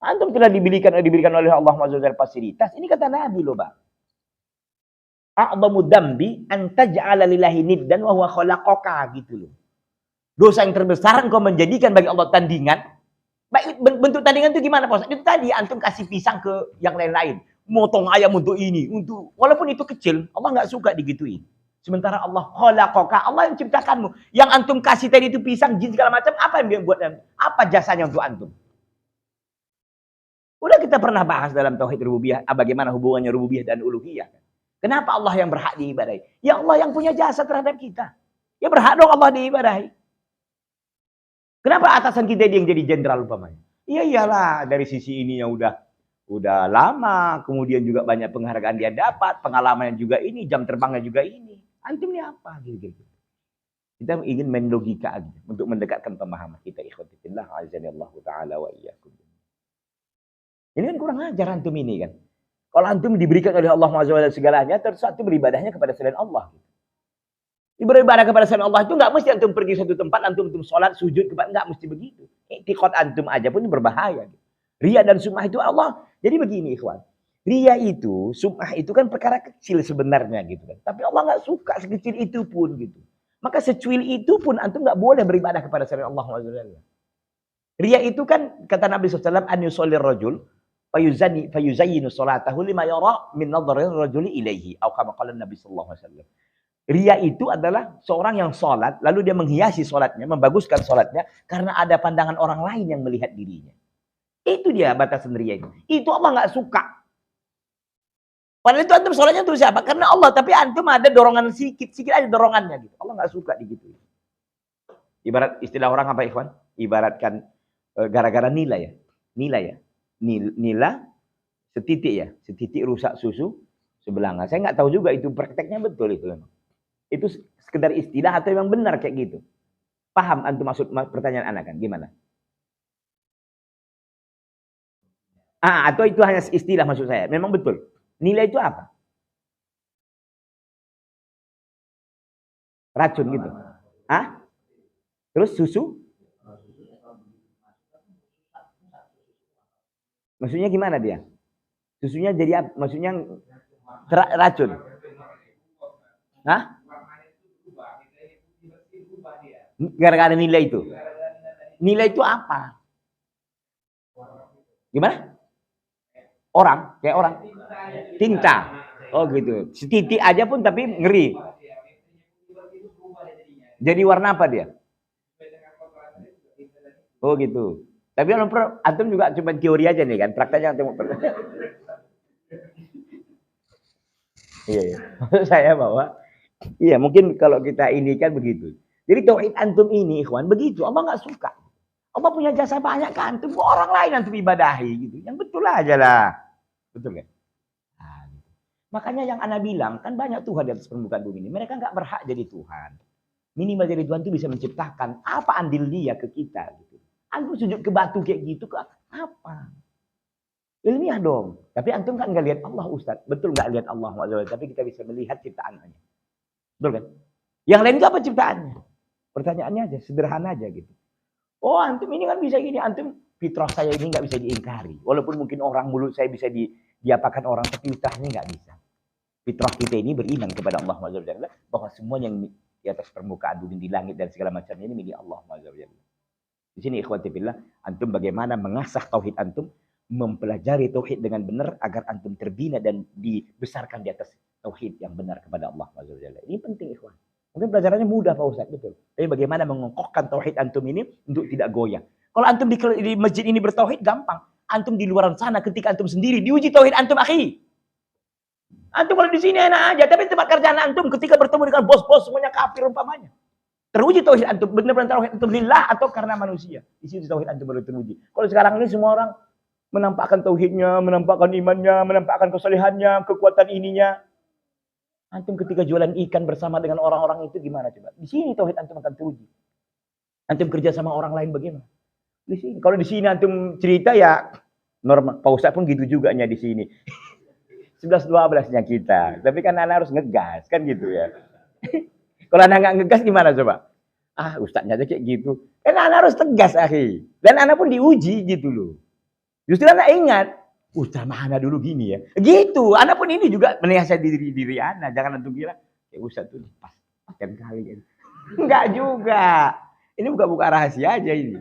S1: Antum telah diberikan oleh Allah Azza wa Jalla fasilitas. Ini kata Nabi loh, Bang. A'dhamu dzambi an taj'ala lillahi niddan wa huwa khalaqaka, gitu loh. Dosa yang terbesar engkau menjadikan bagi Allah tandingan. Baik, bentuk tandingan itu gimana, Pak? Itu tadi antum kasih pisang ke yang lain-lain, motong ayam untuk ini, untuk walaupun itu kecil, Allah nggak suka digituin. Sementara Allah khalaqaka, Allah yang ciptakanmu. Yang antum kasih tadi itu pisang, jin segala macam, apa yang dia buat? Apa jasanya untuk antum? Udah kita pernah bahas dalam tauhid rububiyah, bagaimana hubungannya rububiyah dan uluhiyah. Kenapa Allah yang berhak diibadahi? Ya Allah yang punya jasa terhadap kita. Ya berhak dong Allah diibadahi. Kenapa atasan kita dia yang jadi jenderal umpamanya? Iya iyalah, dari sisi ini yang udah lama, kemudian juga banyak penghargaan dia dapat, pengalamannya juga ini, jam terbangnya juga ini. Antum ini apa gitu. Kita ingin main logika aja untuk mendekatkan pemahaman kita. Ikhwati fillah, azanillahu taala wa iyyakum. Ini kan kurang ajar antum ini kan. Kalau antum diberikan oleh Allah Azza wa Jalla segalanya, terus antum beribadahnya kepada selain Allah. Beribadah kepada selain Allah itu nggak mesti antum pergi satu tempat, antum sholat, sujud kepada, nggak mesti begitu. I'tiqad antum aja pun berbahaya. Ria dan sum'ah itu Allah. Jadi begini ikhwan. Ria itu, sum'ah itu kan perkara kecil sebenarnya gitu kan. Tapi Allah nggak suka sekecil itu pun gitu. Maka secuil itu pun antum nggak boleh beribadah kepada selain Allah. Ria itu kan kata Nabi SAW, an yusollir rajul fayuzayyinu salatahu lima yara min nadharir rajuli ilaihi. Atau kama qala Nabi SAW. Ria itu adalah seorang yang sholat, lalu dia menghiasi sholatnya, membaguskan sholatnya, karena ada pandangan orang lain yang melihat dirinya. Itu dia batasan ria itu. Itu Allah nggak suka. Padahal itu antum sholatnya untuk siapa? Karena Allah, tapi antum ada dorongan sedikit aja dorongannya gitu. Allah nggak suka gitu. Ibarat istilah orang apa ikhwan? Ibaratkan gara-gara nila ya. Nila setitik ya. Setitik rusak susu sebelanga. Saya nggak tahu juga itu prakteknya betul itu memang. Itu sekedar istilah atau memang benar kayak gitu? Paham antum maksud pertanyaan anak kan? Gimana? Atau itu hanya istilah maksud saya? Memang betul. Nilai itu apa? Racun gitu. Terus susu? Maksudnya gimana dia? Susunya jadi apa? Maksudnya racun. Gara-gara nilai itu. Nilai itu apa? Gimana? Orang, kayak orang. Tinta. Oh gitu. Setitik aja pun tapi ngeri. Jadi warna apa dia? Oh gitu. Tapi antum juga cuma teori aja nih kan. Prakteknya antum. Iya. Maksud saya bahwa iya mungkin kalau kita ini kan begitu. Jadi tauhid antum ini ikhwan begitu. Allah nggak suka. Allah punya jasa banyak ke antum. Orang lain antum ibadahi gitu. Yang betul aja lah. Betul kan? Gitu. Makanya yang ana bilang kan banyak Tuhan di atas permukaan bumi ini. Mereka nggak berhak jadi Tuhan. Minimal jadi Tuhan itu bisa menciptakan. Apa andil dia ke kita gitu. Antum sujud ke batu kayak gitu ke apa? Ilmiah dong. Tapi antum kan nggak lihat Allah Ustaz. Betul nggak lihat Allah. Tapi kita bisa melihat ciptaannya. Betul kan? Yang lain itu apa ciptaannya? Pertanyaannya aja, sederhana aja gitu. Oh antum ini kan bisa gini. Antum fitrah saya ini nggak bisa diingkari. Walaupun mungkin orang mulut saya bisa diapakan orang. Tapi fitrahnya nggak bisa. Fitrah kita ini beriman kepada Allah SWT. Bahwa semua yang di atas permukaan bumi, di langit dan segala macamnya ini milik Allah SWT. Di sini ikhwati billah, antum bagaimana mengasah tauhid antum, mempelajari tauhid dengan benar agar antum terbina dan dibesarkan di atas tauhid yang benar kepada Allah SWT. Ini penting ikhwan. Mungkin pelajarannya mudah Pak Ustaz, betul. Tapi bagaimana mengokohkan tauhid antum ini untuk tidak goyah. Kalau antum di masjid ini bertauhid gampang. Antum di luar sana ketika antum sendiri diuji tauhid antum akhi. Antum kalau di sini enak aja, tapi tempat kerjaan antum ketika bertemu dengan bos-bos semuanya kafir umpamanya. Teruji tauhid antum, benar-benar tauhid antum lillah atau karena manusia. Di sini tauhid antum baru teruji. Kalau sekarang ini semua orang menampakkan tauhidnya, menampakkan imannya, menampakkan kesalehannya, kekuatan ininya. Antum ketika jualan ikan bersama dengan orang-orang itu gimana coba? Di sini tauhid antum akan teruji. Antum kerja sama orang lain bagaimana? Di sini. Kalau di sini antum cerita ya normal. Pak Ustaz pun gitu juga nya di sini. 11-12-nya kita. Tapi kan anak harus ngegas kan gitu ya. Kalau anak nggak ngegas gimana coba? Ustaznya aja kayak gitu. Kan anak harus tegas, akhi. Dan anak pun diuji gitu loh. Justru anak ingat, Ustaz mana dulu gini ya. Gitu. Anak pun ini juga menasihati diri anak. Jangan antum kira, Ustaz tuh pas kali. Enggak juga. Ini buka-buka rahasia aja ini.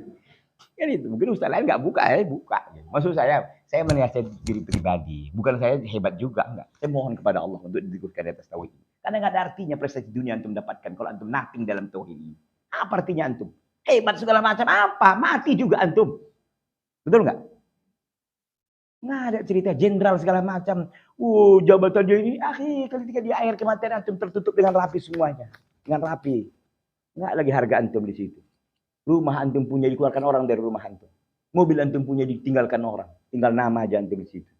S1: Kan itu. Mungkin Ustaz lain nggak buka, buka. Maksud saya menasihati diri pribadi. Bukan saya hebat juga, enggak. Saya mohon kepada Allah untuk diteguhkan di atas tauhid. Karena nggak ada artinya prestasi dunia antum dapatkan kalau antum nothing dalam tauhid ini. Apa artinya antum? Hebat segala macam apa? Mati juga antum. Betul nggak? Nggak ada cerita jenderal segala macam. Jabatan dia ini, ketika dia akhir kematian antum tertutup dengan rapi semuanya. Dengan rapi. Nggak lagi harga antum di situ. Rumah antum punya dikeluarkan orang dari rumah antum. Mobil antum punya ditinggalkan orang. Tinggal nama aja antum di situ.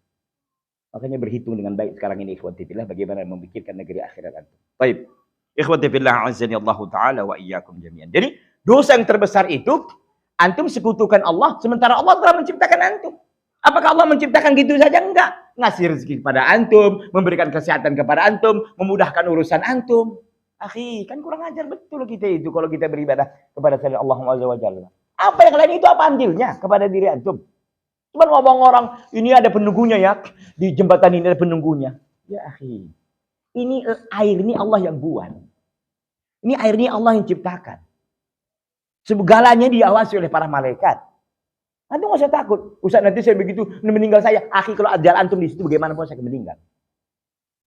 S1: Makanya berhitung dengan baik sekarang ini ikhwati fillah bagaimana memikirkan negeri akhirat antum. Baik. Ikhwati fillah azani Allah taala wa iyyakum jami'an. Jadi dosa yang terbesar itu antum sekutukan Allah sementara Allah telah menciptakan antum. Apakah Allah menciptakan gitu saja? Enggak. Ngasih rezeki kepada antum, memberikan kesehatan kepada antum, memudahkan urusan antum. Akhi, kan kurang ajar betul kita itu kalau kita beribadah kepada selain Allah Azza wa Jalla. Apa yang lain itu apa andilnya kepada diri antum? Cuma ngomong orang, ini ada penunggunya ya. Di jembatan ini ada penunggunya. Ya akhi, ini air ini Allah yang buat. Ini air ini Allah yang ciptakan. Segalanya diawasi oleh para malaikat. Antum nggak usah takut. Ustaz, nanti saya begitu meninggal saya. Akhi, kalau ada antum di situ bagaimana pun saya akan meninggal.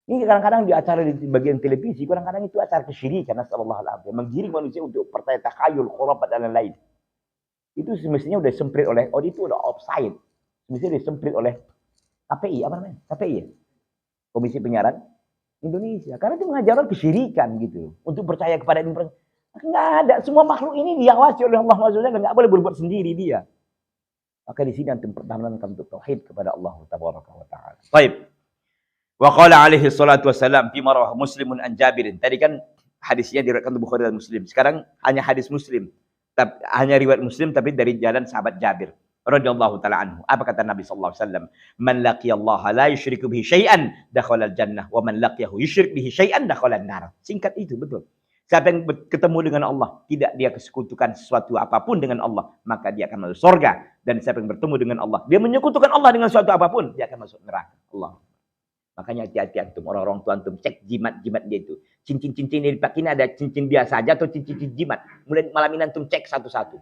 S1: Ini kadang-kadang di acara di bagian televisi, kadang-kadang itu acara kesyirikan, nasallallahu alaihi wasallam, menggiring manusia untuk percaya takhayul, khurafat dan lain-lain. Itu semestinya udah semprit oleh, itu udah offside. Semestinya disemprit oleh KPI, apa namanya? KPI ya? Komisi Penyiaran Indonesia. Karena itu mengajarkan kesyirikan gitu. Untuk percaya kepada ini. Nggak ada. Semua makhluk ini diawasi oleh Allah SWT. Nggak boleh berbuat sendiri dia. Maka di sini antum pertahankan untuk tauhid kepada Allah Tabaraka wa Ta'ala. Baik. Wa qala alaihi salatu wassalam fi marwah Muslimun an Jabirin. Tadi kan hadisnya diriwayatkan Bukhari dan Muslim. Sekarang hanya hadis Muslim. Hanya riwayat Muslim tapi dari jalan sahabat Jabir radhiyallahu taala anhu. Apa kata Nabi sallallahu alaihi wasallam? Man laqiyallaha la yusyriku bihi syai'an dakhala al-jannah wa man laqiyahu yusyrik bihi syai'an dakhala an-nar. Singkat itu betul. Siapa yang ketemu dengan Allah, tidak dia kesekutukan sesuatu apapun dengan Allah, maka dia akan masuk surga. Dan siapa yang bertemu dengan Allah, dia menyekutukan Allah dengan sesuatu apapun, dia akan masuk neraka. Allah. Makanya hati-hati antum, orang-orang tua antum, cek jimat-jimat dia itu. Cincin-cincin yang dipakai ini ada cincin biasa aja atau cincin jimat. Mulai malam ini antum cek satu-satu.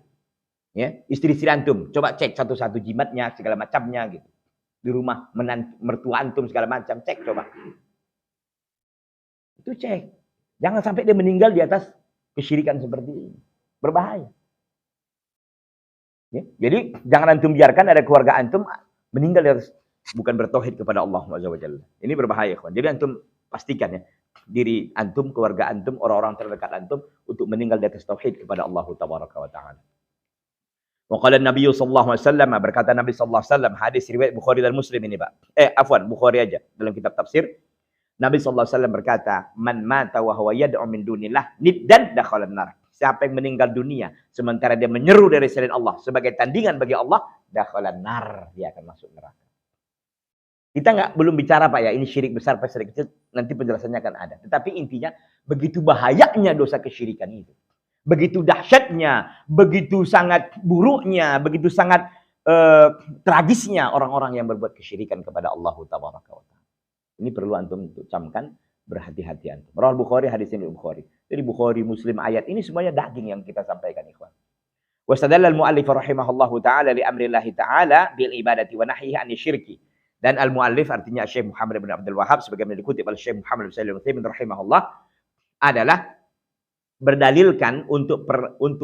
S1: Ya, istri-istri antum, coba cek satu-satu jimatnya, segala macamnya gitu. Di rumah mertua antum segala macam, cek coba. Itu cek. Jangan sampai dia meninggal di atas kesyirikan seperti ini. Berbahaya. Ya, jadi jangan antum biarkan ada keluarga antum meninggal di atas bukan bertauhid kepada Allah Azza wa Jalla. Ini berbahaya, kawan. Jadi antum pastikan ya, diri antum, keluarga antum, orang-orang terdekat antum untuk meninggal di atas tauhid kepada Allah Tabaraka wa Ta'ala. Wa qala Nabi sallallahu alaihi wasallam, berkata Nabi sallallahu alaihi wasallam, hadis riwayat Bukhari dan Muslim ini, Pak. Afwan, Bukhari aja dalam kitab tafsir. Nabi sallallahu alaihi wasallam berkata, "Man mata wa huwa yad'u min dunillah niddan dakhala an-nar." Siapa yang meninggal dunia sementara dia menyeru dari selain Allah sebagai tandingan bagi Allah, dakhala an-nar, dia akan masuk neraka. Kita belum bicara Pak ya, ini syirik besar, apa syirik kecil, nanti penjelasannya akan ada. Tetapi intinya, begitu bahayanya dosa kesyirikan itu. Begitu dahsyatnya, begitu sangat buruknya, begitu sangat tragisnya orang-orang yang berbuat kesyirikan kepada Allah Tabaraka wa Ta'ala. Ini perlu antum untuk camkan, berhati-hati antum. Rawal Bukhari, hadis ini Bukhari. Jadi Bukhari, Muslim, ayat ini semuanya daging yang kita sampaikan, ikhwan. Wastadalla al-mu'allif rahimahullahu ta'ala li amrillahi ta'ala bil ibadati wa nahyihi an syirki. Dan al-muallif artinya Syekh Muhammad bin Abdul Wahhab sebagaimana dikutip oleh Syekh Muhammad bin Shalih Al-Utsaimin rahimahullah adalah berdalilkan untuk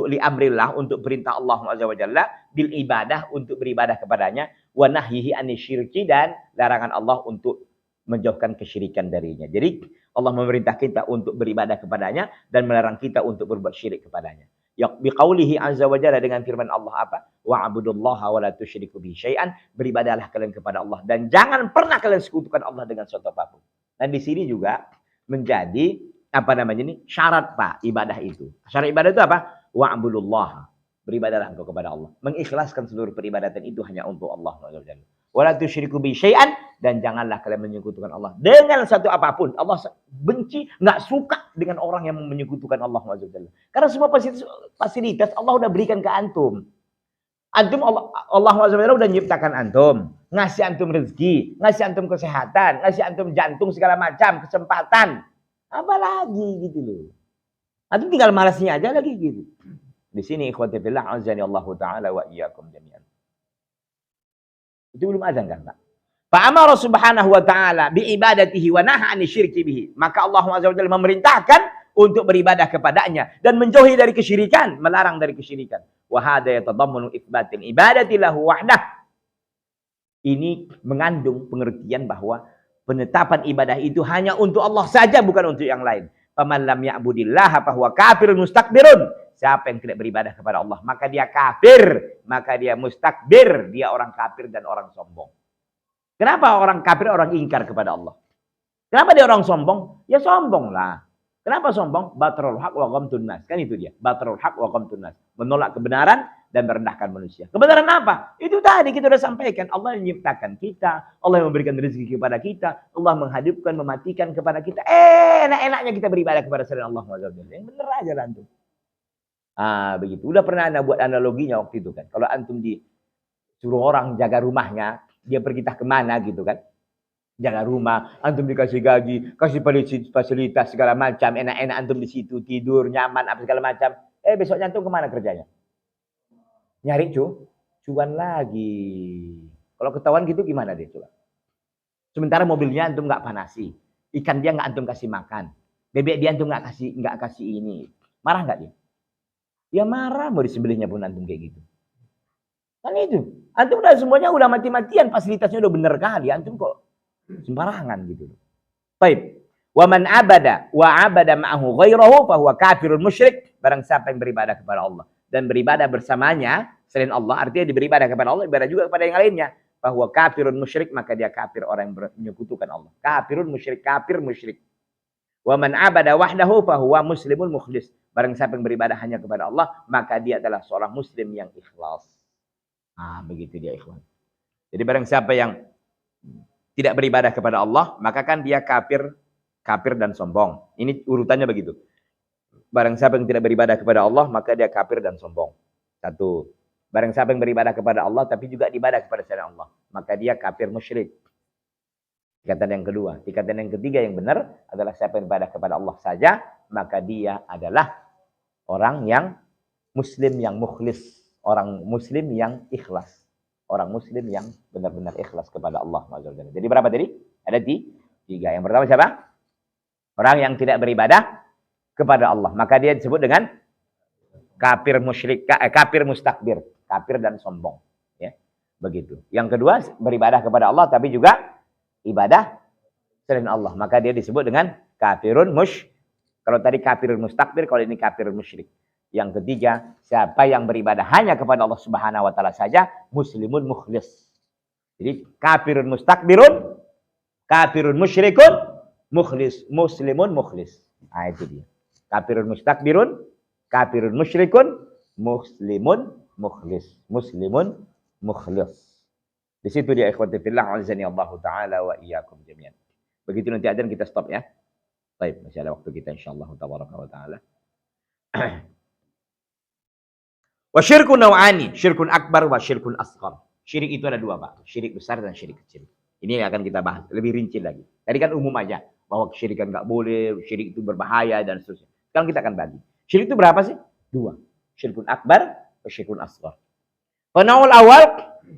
S1: li amrillah, untuk perintah Allah Azza wa Jalla, bil ibadah, untuk beribadah kepadanya, wa nahyihi anisyirki, dan larangan Allah untuk menjauhkan kesyirikan darinya. Jadi Allah memerintah kita untuk beribadah kepadanya dan melarang kita untuk berbuat syirik kepadanya. Ya biqaulihi azza wa jalla, dengan firman Allah apa? Wa'budullaha wa la tusyriku bihi syai'an, beribadahlah kalian kepada Allah dan jangan pernah kalian sekutukan Allah dengan sesuatu apapun. Dan di sini juga menjadi apa namanya ini? Syarat Pak ibadah itu. Syarat ibadah itu apa? Wa'budullaha, beribadahlah engkau kepada Allah. Mengikhlaskan seluruh peribadatan itu hanya untuk Allah azza wa jalla. Wa la tusyriku bihi syai'an, dan janganlah kalian menyekutukan Allah dengan satu apapun. Allah benci, nggak suka dengan orang yang menyekutukan Allah Azza wa Jalla. Karena semua fasilitas Allah udah berikan ke antum. Antum Allah Azza wa Jalla udah nyiptakan antum, ngasih antum rezeki, ngasih antum kesehatan, ngasih antum jantung segala macam, kesempatan. Apa lagi gitu loh. Antum tinggal malasnya aja lagi gitu. Di sini ikhwati fillah azani Allah taala wa iyyakum jami'an. Itu belum azan kan, Pak? Fa'amara subhanahu wa ta'ala bi'ibadatihi wa naha anisyirki bihi. Maka Allah Azza wa Jalla memerintahkan untuk beribadah kepadanya dan menjauhi dari kesyirikan, melarang dari kesyirikan. Wa hadza yatadammanu itsbatil ibadati lahu wahdah. Ini mengandung pengertian bahwa penetapan ibadah itu hanya untuk Allah saja, bukan untuk yang lain. Faman lam ya'budillaha fa huwa kafirun mustakbirun. Siapa yang tidak beribadah kepada Allah, maka dia kafir, maka dia mustakbir, dia orang kafir dan orang sombong. Kenapa orang kafir, orang ingkar kepada Allah? Kenapa dia orang sombong? Ya sombong lah. Kenapa sombong? Batrul haq wa ghamtun nas. Kan itu dia. Batrul haq wa ghamtun nas. Menolak kebenaran dan merendahkan manusia. Kebenaran apa? Itu tadi kita sudah sampaikan. Allah yang menciptakan kita, Allah yang memberikan rezeki kepada kita, Allah menghidupkan, mematikan kepada kita. Enak-enaknya kita beribadah kepada selain Allah. Yang benar aja lah antum. Begitu. Udah pernah anda buat analoginya waktu itu kan. Kalau antum disuruh orang jaga rumahnya, dia pergi kemana gitu kan. Jaga rumah, antum dikasih gaji, kasih fasilitas segala macam, enak-enak antum di situ tidur nyaman apa segala macam. Besoknya antum kemana kerjanya? Nyari cuan lagi. Kalau ketahuan gitu gimana dia coba? Sementara mobilnya antum nggak panasi, ikan dia nggak antum kasih makan, bebek dia antum nggak kasih ini, marah nggak dia? Ya marah, mau disembelihnya pun antum kayak gitu. Kan itu, antum udah semuanya udah mati-matian, fasilitasnya udah bener kali, antum kok sembarangan gitu. Baik. Wa man abada ma'ahu ghairahu fa huwa kafirun musyrik. Barang siapa yang beribadah kepada Allah dan beribadah bersamanya selain Allah, artinya beribadah kepada Allah, ibadah juga kepada yang lainnya. Fa huwa kafirun musyrik, maka dia kafir, orang yang menyekutukan Allah. Kafirun musyrik, kafir musyrik. Wa man abada wahdahu fa huwa muslimul mukhlis. Barang siapa yang beribadah hanya kepada Allah, maka dia adalah seorang muslim yang ikhlas. Begitu dia ikhwan. Jadi barang siapa yang tidak beribadah kepada Allah, maka kan dia kafir dan sombong. Ini urutannya begitu. Barang siapa yang tidak beribadah kepada Allah, maka dia kafir dan sombong. Satu. Barang siapa yang beribadah kepada Allah, tapi juga ibadah kepada selain Allah, maka dia kafir musyrik. Tingkatan yang kedua. Tingkatan yang ketiga yang benar adalah siapa yang beribadah kepada Allah saja, maka dia adalah orang yang muslim yang mukhlis. Orang muslim yang ikhlas. Orang muslim yang benar-benar ikhlas kepada Allah. Jadi berapa tadi? Ada tiga. Yang pertama siapa? Orang yang tidak beribadah kepada Allah. Maka dia disebut dengan kafir musyrik, kafir mustakbir. Kafir dan sombong. Ya, begitu. Yang kedua, beribadah kepada Allah tapi juga ibadah selain Allah. Maka dia disebut dengan kafirun musyrik. Kalau tadi kafirun mustakbir, kalau ini kafirun musyrik. Yang ketiga, siapa yang beribadah hanya kepada Allah Subhanahu wa taala saja, muslimun mukhlis. Jadi kafirun mustakbirun, kafirun musyrikun, mukhlis, muslimun mukhlis. Itu dia. Kafirun mustakbirun, kafirun musyrikun, muslimun mukhlis. Muslimun mukhlis. Di situ dia ikhwati fillah, azani Allah taala wa iyyakum jami'an. Begitu nanti adzan kita stop ya. Baik, masih ada waktu kita insyaallah tabaraka wa taala. Wa syirkun naw'ani, syirkun akbar wa syirkun asghar. Syirik itu ada dua, Pak. Syirik besar dan syirik kecil. Ini yang akan kita bahas lebih rinci lagi. Tadi kan umum aja bahwa kesyirikan enggak boleh, syirik itu berbahaya dan seterusnya. Sekarang kita akan bagi. Syirik itu berapa sih? Dua. Syirkun akbar wa syirkun asghar. Penawul awal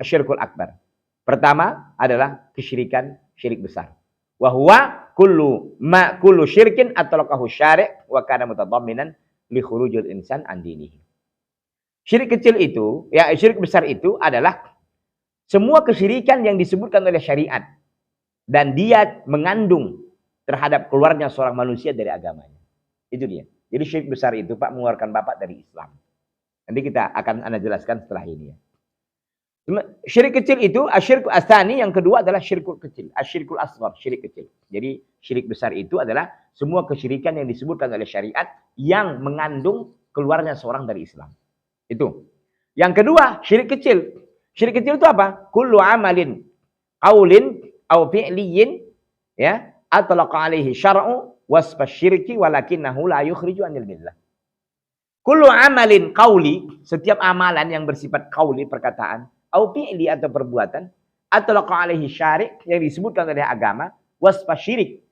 S1: syirkul akbar. Pertama adalah kesyirikan syirik besar. Wa huwa kullu syirkin atlaqahu syari' wa kana mutadamminan li khurujil insan an dinihi. Syirik kecil itu, ya syirik besar itu adalah semua kesyirikan yang disebutkan oleh syariat dan dia mengandung terhadap keluarnya seorang manusia dari agamanya. Itu dia. Jadi syirik besar itu Pak mengeluarkan Bapak dari Islam. Nanti kita akan Anda jelaskan setelah ini ya. Syirik kecil itu asyirku asani, yang kedua adalah syirkul kecil, asyirkul asghar, syirik kecil. Jadi syirik besar itu adalah semua kesyirikan yang disebutkan oleh syariat yang mengandung keluarnya seorang dari Islam. Itu. Yang kedua, syirik kecil. Syirik kecil itu apa? Kullu amalin qaulin aw fi'liyin ya atlaqa alaihi syar'u wasfa syirki walakinnahu la yukhriju anil millah. Kullu amalin qauli, setiap amalan yang bersifat qauli perkataan, au fi'li atau perbuatan, atlaqa alaihi syari' yang disebutkan oleh agama, wasfa syirik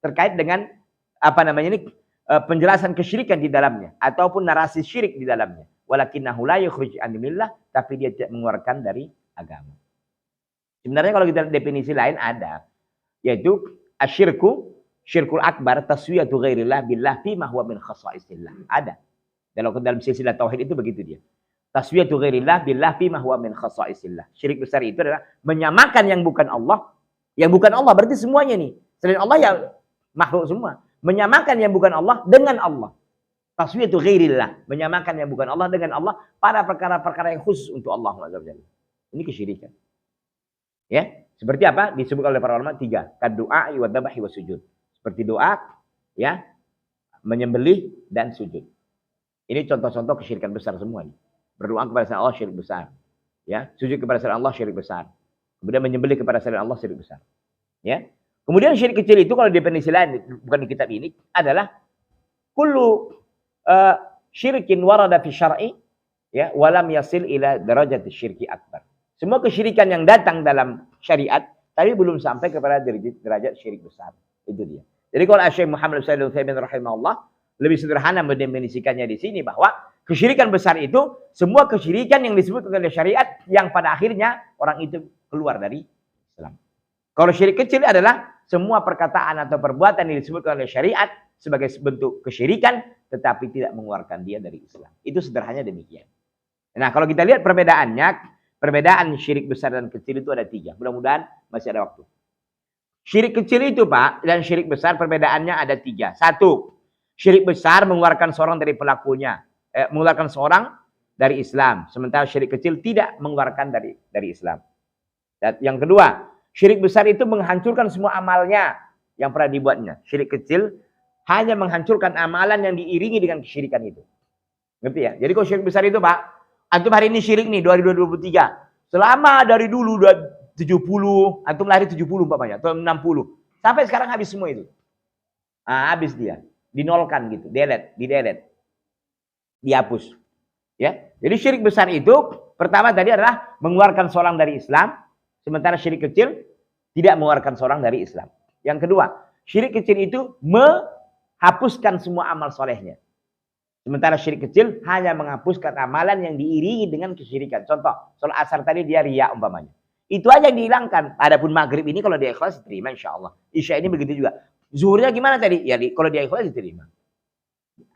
S1: terkait dengan apa namanya ini penjelasan kesyirikan di dalamnya ataupun narasi syirik di dalamnya. Walakinnahu la yukhrij an millah, tapi dia tidak mengeluarkan dari agama. Sebenarnya kalau kita definisi lain ada, yaitu asyirku, syirkul akbar, taswiyatu ghairillah billah fi ma huwa min khasaisillah. Ada. Dalam silsilah tauhid itu begitu dia. Taswiyatu ghairillah billah fi ma huwa min khasaisillah. Syirik besar itu adalah menyamakan yang bukan Allah. Yang bukan Allah berarti semuanya nih. Selain Allah ya makhluk semua. Menyamakan yang bukan Allah dengan Allah. Taswiyatu ghairillah, menyamakan yang bukan Allah dengan Allah pada perkara-perkara yang khusus untuk Allah. Ini kesyirikan. Ya, seperti apa? Disebut oleh para ulama tiga. Kad-du'a wa dhabahi wa sujud. Seperti doa, ya, menyembelih dan sujud. Ini contoh-contoh kesyirikan besar semua nih. Berdoa kepada selain Allah syirik besar. Ya, sujud kepada selain Allah syirik besar. Kemudian menyembelih kepada selain Allah syirik besar. Ya. Kemudian syirik kecil itu kalau definisi lain bukan di kitab ini adalah kullu syirikin warada fi syar'i ya walam yasil ila darajat syirki akbar. Semua kesyirikan yang datang dalam syariat tapi belum sampai kepada derajat syirik besar. Itu dia. Jadi kalau Syekh Muhammad bin Shalih Al-Utsaimin rahimahullah lebih sederhana mendefinisikannya di sini bahwa kesyirikan besar itu semua kesyirikan yang disebut oleh syariat yang pada akhirnya orang itu keluar dari Islam. Kalau syirik kecil adalah semua perkataan atau perbuatan yang disebut oleh syariat sebagai bentuk kesyirikan tetapi tidak mengeluarkan dia dari Islam. Itu sederhananya demikian. Nah, kalau kita lihat perbedaannya, perbedaan syirik besar dan kecil itu ada 3. Mudah-mudahan masih ada waktu. Syirik kecil itu, Pak, dan syirik besar perbedaannya ada 3. 1, syirik besar mengeluarkan seorang dari pelakunya, mengeluarkan seorang dari Islam, sementara syirik kecil tidak mengeluarkan dari Islam. Dan yang kedua, syirik besar itu menghancurkan semua amalnya yang pernah dibuatnya. Syirik kecil hanya menghancurkan amalan yang diiringi dengan kesyirikan itu. Ngerti ya? Jadi kalau syirik besar itu, Pak, antum hari ini syirik nih 2023. Selama dari dulu udah 70, antum lahir 70 umpamanya atau 60. Sampai sekarang habis semua itu. Ah, habis dia. Dinolkan gitu, delete. Dihapus. Ya. Jadi syirik besar itu pertama tadi adalah mengeluarkan seorang dari Islam. Sementara syirik kecil tidak mengeluarkan seorang dari Islam. Yang kedua, syirik kecil itu menghapuskan semua amal solehnya. Sementara syirik kecil hanya menghapuskan amalan yang diiringi dengan kesyirikan. Contoh, sholat asar tadi dia riya umpamanya. Itu aja yang dihilangkan. Adapun maghrib ini kalau dia ikhlas diterima insya Allah. Isya ini begitu juga. Zuhurnya gimana tadi? Ya kalau dia ikhlas diterima.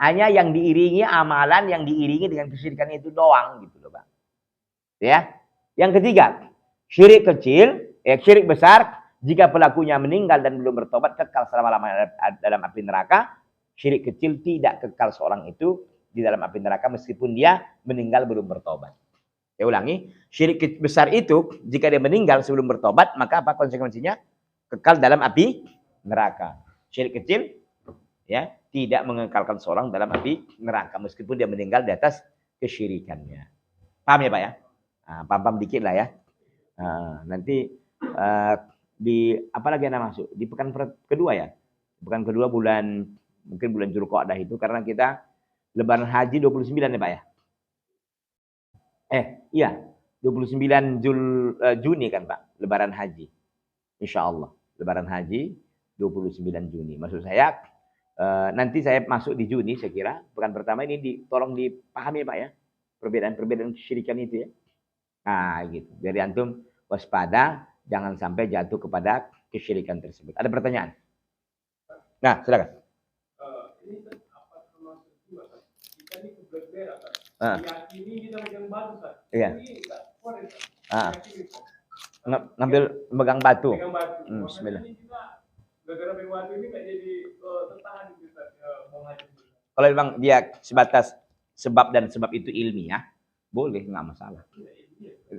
S1: Hanya yang diiringi amalan yang diiringi dengan kesyirikan itu doang gitu loh, Bang. Ya. Yang ketiga, syirik kecil, syirik besar, jika pelakunya meninggal dan belum bertobat, kekal selama-lamanya dalam api neraka. Syirik kecil tidak kekal seorang itu di dalam api neraka meskipun dia meninggal belum bertobat. Saya ulangi, syirik besar itu jika dia meninggal sebelum bertobat, maka apa konsekuensinya? Kekal dalam api neraka. Syirik kecil ya tidak mengekalkan seorang dalam api neraka meskipun dia meninggal di atas kesyirikannya. Paham ya, Pak ya? Nah, paham dikit lah ya. Nanti di apa lagi yang masuk di pekan kedua ya, pekan kedua mungkin bulan Zulqa'dah itu karena kita Lebaran Haji 29 ya Pak ya. Iya 29 Juni kan Pak, Lebaran Haji. Insya Allah Lebaran Haji 29 Juni. Maksud saya nanti saya masuk di Juni saya kira pekan pertama ini tolong dipahami Pak ya perbedaan kesyirikan itu ya. Nah gitu. Biar antum waspada jangan sampai jatuh kepada kesyirikan tersebut. Ada pertanyaan? Nah, silakan. Ini apa termasuk juga kan? Kita ini berbeda kan? Diyakini kita megang batu kan? Iya. Ngambil megang batu. Megang batu. Bismillah. Ini kita gara-gara megang batu ini nggak jadi tertahan kita mau ngaji. Kalau memang dia sebatas sebab dan sebab itu ilmiah, boleh nggak masalah.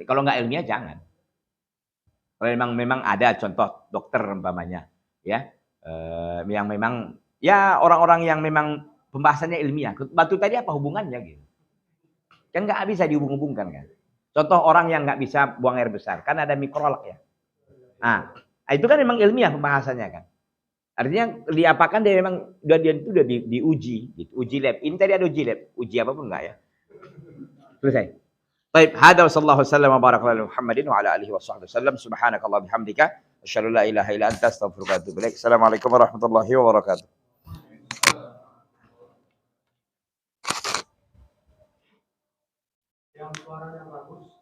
S1: Kalau nggak ilmiah jangan. Kalau memang ada contoh dokter umpamanya, ya, yang memang ya orang-orang yang memang pembahasannya ilmiah. Batu tadi apa hubungannya gitu? Kan nggak bisa dihubung-hubungkan kan. Contoh orang yang nggak bisa buang air besar, kan ada mikrolog ya. Nah, itu kan memang ilmiah pembahasannya kan. Artinya diapakan dia memang dia itu udah diuji, gitu. Uji lab. Ini tadi ada uji lab, uji apapun enggak ya? Selesai. Baik, hada sallallahu wasallam wa baraka ala Muhammadin wa ala alihi washabbihi wasallam. Subhanakallah bihamdika asyhadu la ilaha illa anta astaghfiruka wa atubu ilaik. Assalamualaikum warahmatullahi wabarakatuh. Yang suaranya bagus